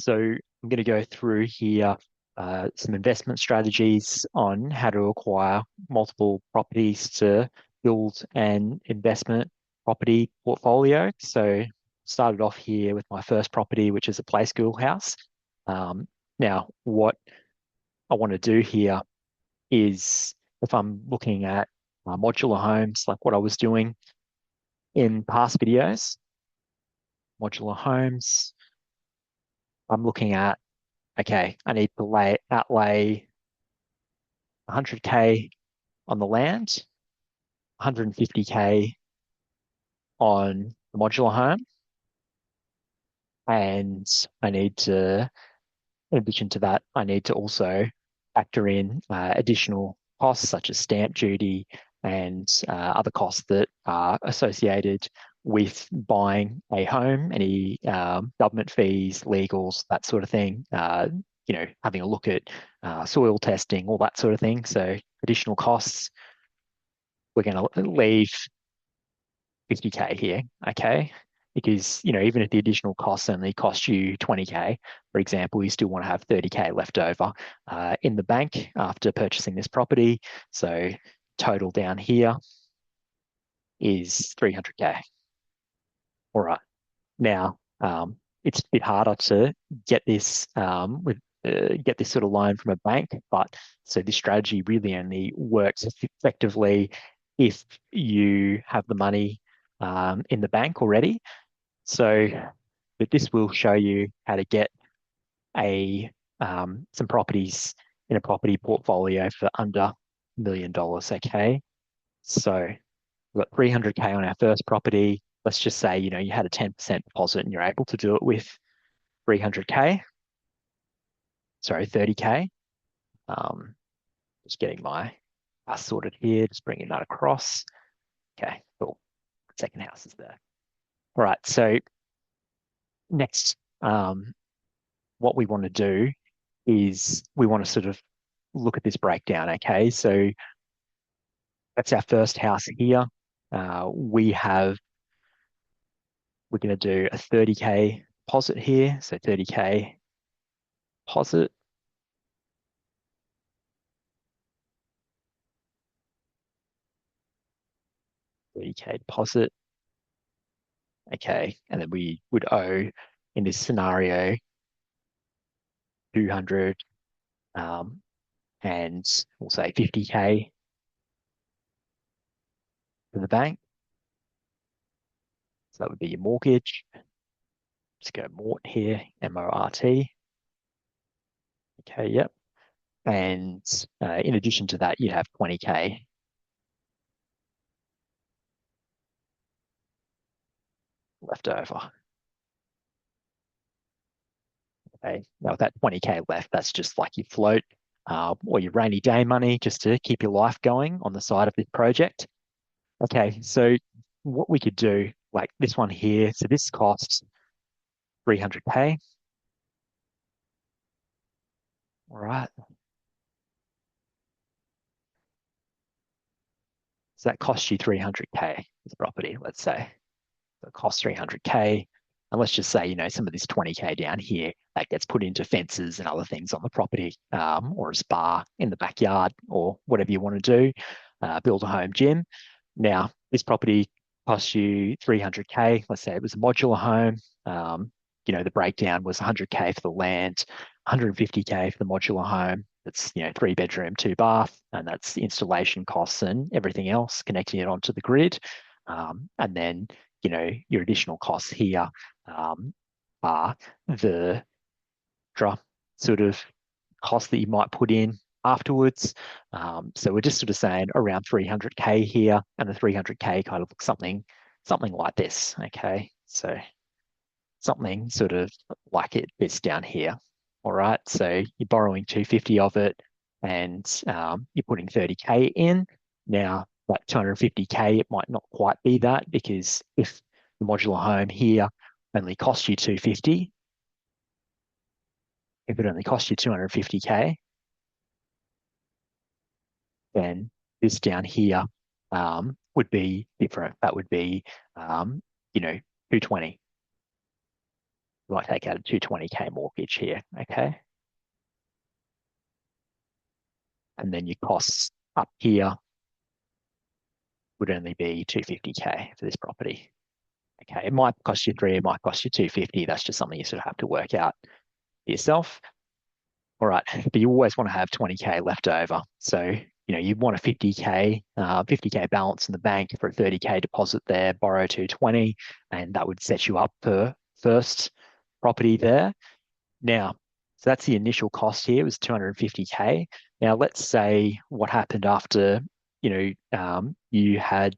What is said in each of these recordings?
So I'm going to go through here some investment strategies on how to acquire multiple properties to build an investment property portfolio. So started off here with my first property, which is a play school house. Now, what I want to do here is if I'm looking at modular homes, like what I was doing in past videos, modular homes, I'm looking at, okay, I need to outlay 100K on the land, 150K on the modular home, and I need to, in addition to that, I need to also factor in additional costs such as stamp duty and other costs that are associated with buying a home, any government fees, legals, that sort of thing. Having a look at soil testing, all that sort of thing. So additional costs. We're going to leave 50K here, okay? Because, even if the additional costs only cost you 20K, for example, you still want to have 30K left over in the bank after purchasing this property. So total down here is 300K. All right. Now, it's a bit harder to get this get this sort of loan from a bank, but so this strategy really only works effectively if you have the money in the bank already. So, but this will show you how to get a some properties in a property portfolio for under $1 million. Okay, so we've got 300K on our first property. Let's just say you had a 10% deposit and you're able to do it with 300K. Sorry, 30K. Um, just getting my house sorted here. Just bringing that across. Okay, cool. Second house is there. All right. So next, what we want to do is we want to sort of look at this breakdown. Okay, so that's our first house here. We're going to do a 30K deposit here. So 30K deposit, 30K deposit. Okay, and then we would owe in this scenario 200, and we'll say 50K to the bank. So that would be your mortgage. Just go Mort here, MORT. Okay, yep. And in addition to that, you'd have 20K left over. Okay, now with that 20K left, that's just like your float or your rainy day money just to keep your life going on the side of this project. Okay, so what we could do, like this one here, so this costs 300K. All right. So that costs you 300K as a property, let's say. So it costs 300K. And let's just say, some of this 20K down here that gets put into fences and other things on the property, or a spa in the backyard, or whatever you want to do, build a home gym. Now, this property costs you 300K. Let's say it was a modular home. The breakdown was 100K for the land, 150K for the modular home. It's, 3 bedroom, 2 bath, and that's the installation costs and everything else, connecting it onto the grid. And then, your additional costs here are the extra sort of cost that you might put in afterwards. So we're just sort of saying around 300K here, and the 300K kind of looks something like this. Okay, so something sort of like this down here. All right, so you're borrowing 250 of it, and you're putting 30K in. Now, that 250K, it might not quite be that, because if the modular home here only costs you 250, if it only costs you 250K, then this down here would be different. That would be, 220. You might take out a 220K mortgage here, okay? And then your costs up here would only be 250K for this property. Okay, it might cost you three, it might cost you 250. That's just something you sort of have to work out yourself. All right, but you always want to have 20K left over. So, you want a 50K balance in the bank for a 30K deposit there, borrow 220, and that would set you up for first property there. Now, so that's the initial cost here was 250K. Now, let's say what happened after, you had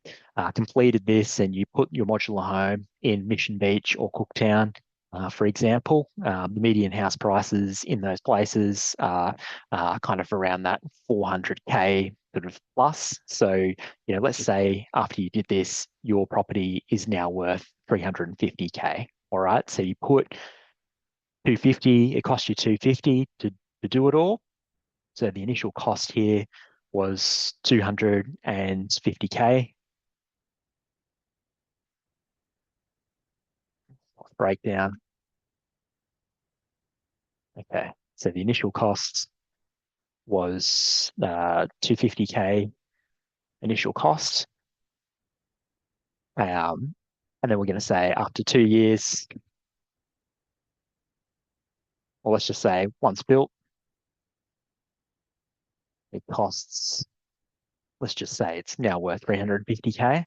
completed this and you put your modular home in Mission Beach or Cooktown, for example. The median house prices in those places are kind of around that 400K sort of plus. So, let's say after you did this, your property is now worth 350K. All right. So you put 250, it cost you 250 to do it all. So the initial cost here was 250K. Breakdown. Okay. So the initial cost was 250K initial cost. And then we're going to say after 2 years, or let's just say once built, it costs, let's just say it's now worth 350K.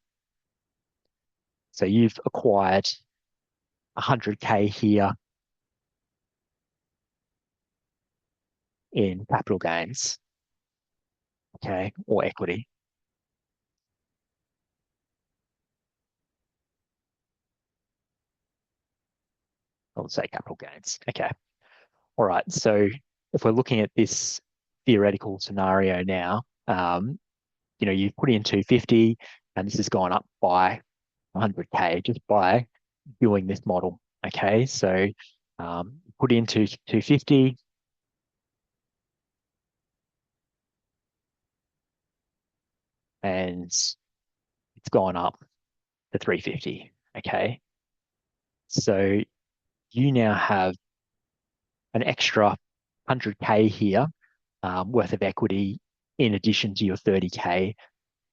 So you've acquired 100K here in capital gains, okay, or equity. I would say capital gains. Okay. All right. So if we're looking at this theoretical scenario now, you've put in 250 and this has gone up by 100K just by doing this model. Okay. So put in 250 and it's gone up to 350. Okay. So you now have an extra 100K here worth of equity in addition to your 30K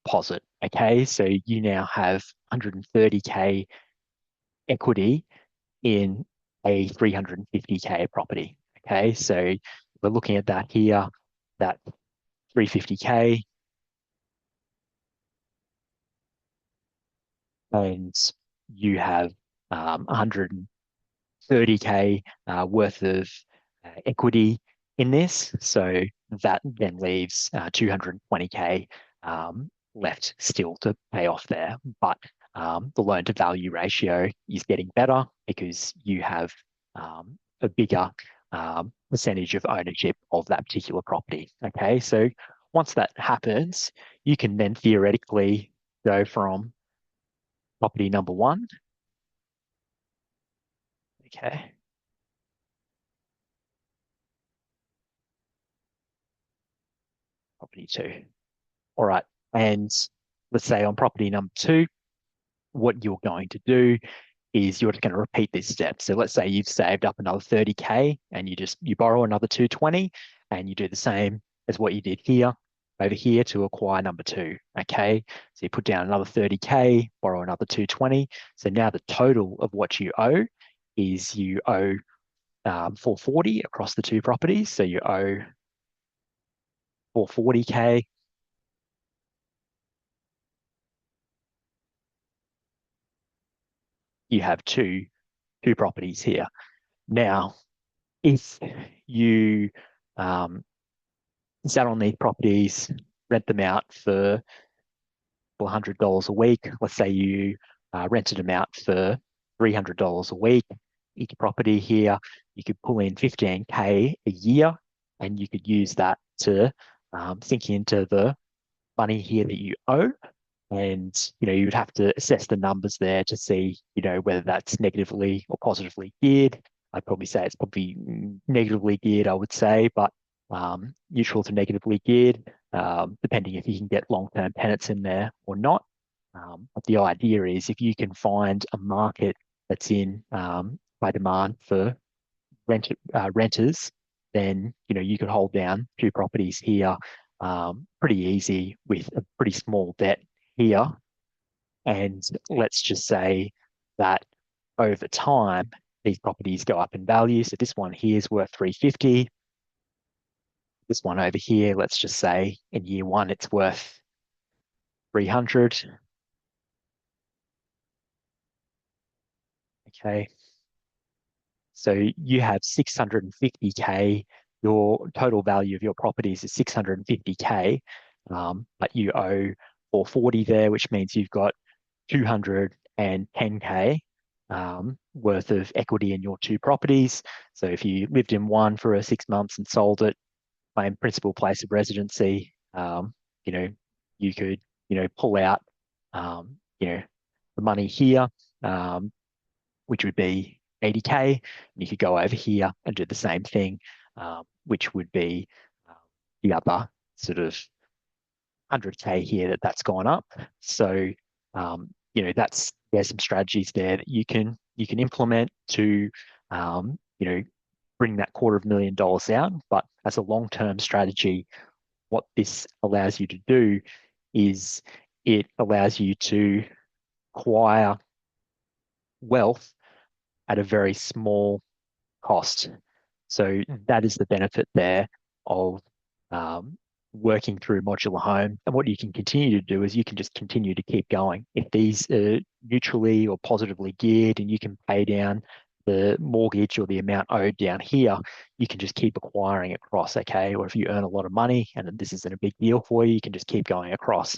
deposit. Okay, so you now have 130K equity in a 350K property. Okay, so we're looking at that here, that 350K, and you have 130K worth of equity in this. So that then leaves 220K left still to pay off there. But the loan to value ratio is getting better because you have a bigger percentage of ownership of that particular property. Okay, so once that happens, you can then theoretically go from property number one. Okay, property two. All right. And let's say on property number two, what you're going to do is you're just going to repeat this step. So let's say you've saved up another 30K and you borrow another 220 and you do the same as what you did here over here to acquire number two. Okay. So you put down another 30K, borrow another 220. So now the total of what you owe is you owe 440 across the two properties. So you owe 440K. You have two properties here. Now, if you sat on these properties, rent them out for $100 a week, let's say you rented them out for $300 a week, each property here, you could pull in 15K a year and you could use that to sink into the money here that you owe. And, you would have to assess the numbers there to see, whether that's negatively or positively geared. I'd probably say it's probably negatively geared, I would say, but neutral to negatively geared, depending if you can get long-term tenants in there or not. But the idea is if you can find a market that's in kind high demand for renters, then you could hold down two properties here pretty easy with a pretty small debt here. And let's just say that over time, these properties go up in value. So this one here is worth 350. This one over here, let's just say in year one, it's worth 300. Okay. So you have 650K. Your total value of your properties is 650K, but you owe 440 there, which means you've got 210K worth of equity in your two properties. So if you lived in one for 6 months and sold it, main principal place of residency, you know, you could, pull out, the money here, which would be 80K, and you could go over here and do the same thing, which would be the other sort of 100K here that's gone up. So, there's some strategies there that you can implement to, bring that $250,000 out. But as a long-term strategy, what this allows you to do is it allows you to acquire wealth at a very small cost. So that is the benefit there of working through modular home. And what you can continue to do is you can just continue to keep going. If these are neutrally or positively geared and you can pay down the mortgage or the amount owed down here, you can just keep acquiring across, okay? Or if you earn a lot of money and this isn't a big deal for you, you can just keep going across.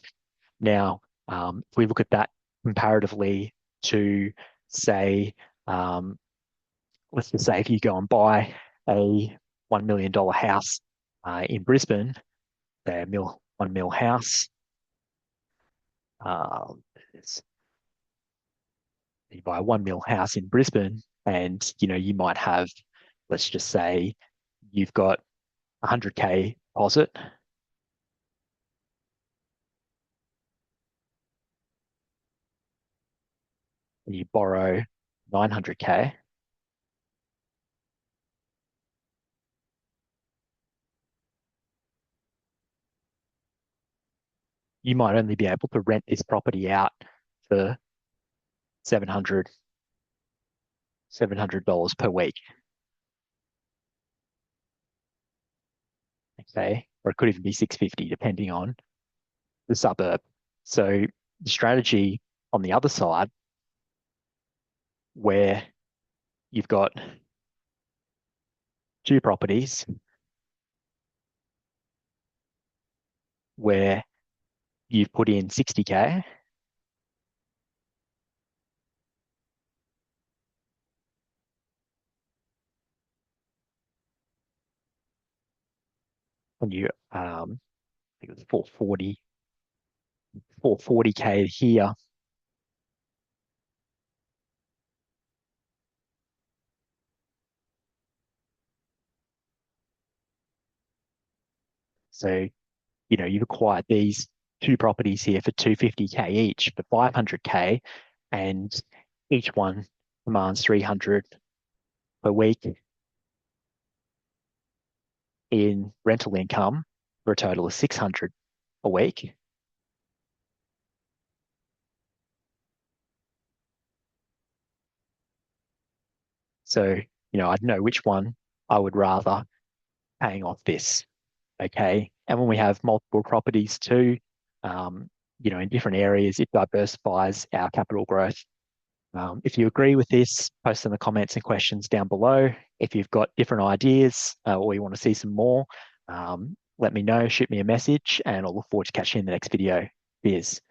Now, if we look at that comparatively to, say, let's just say if you go and buy a $1 million house in Brisbane, say a 1 mil house, um, you buy a 1 mil house in Brisbane, and you might have, let's just say, you've got 100K deposit, and you borrow 900K. You might only be able to rent this property out for 700 per week. Okay, or it could even be 650 depending on the suburb. So the strategy on the other side, where you've got two properties where you've put in 60K and I think it was 440K here. So, you've acquired these two properties here for 250K each for 500K, and each one demands 300 per week in rental income for a total of 600 a week. So, I'd know which one I would rather paying off this. Okay. And when we have multiple properties too, in different areas, it diversifies our capital growth. If you agree with this, post in the comments and questions down below. If you've got different ideas or you want to see some more, let me know, shoot me a message, and I'll look forward to catching you in the next video. Cheers.